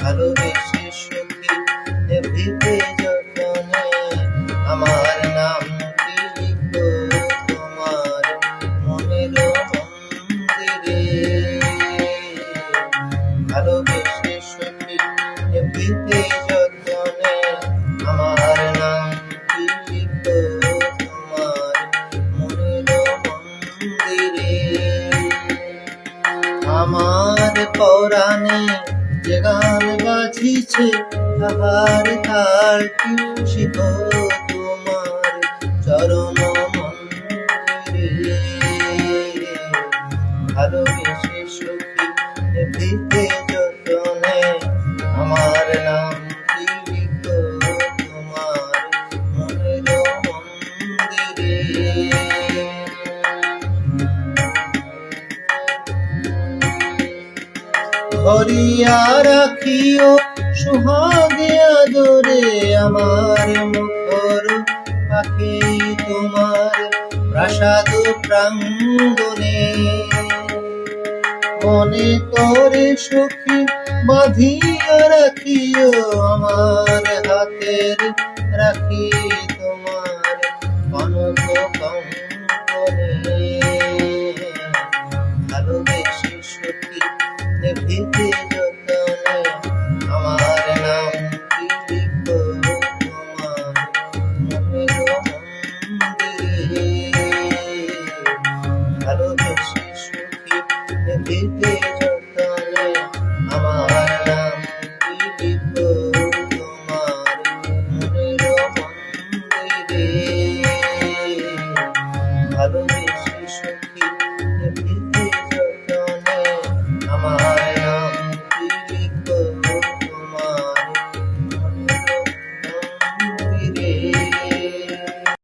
ভালোবেসে সখী ভিতে যতনে আমার নামটি লিখো তোমার মনের মন্দিরে। ভালোবেসে সখী ভিতে যতনে আমার নামটি লিখো তোমার মনের মন্দিরে। আমার পরাণে যে গান বাজিছে তাহার তালটি শিখো তোমার চরণ মন্দিরে। ভালোবেসে সখী ভিতে যতনে আমার নামটি লিখো তোমার মনের মন্দিরে। ধরিয়া রাখিও সুহাগে আদরে আমার মুখর পাখি তোমার প্রাসাদ প্রাঙ্গণে। মনে করে সখী বাঁধিয়া রাখিও আমার হাতের রাখি তোমার কনক কঙ্কণে। ভালোবেসে সখী ভিতে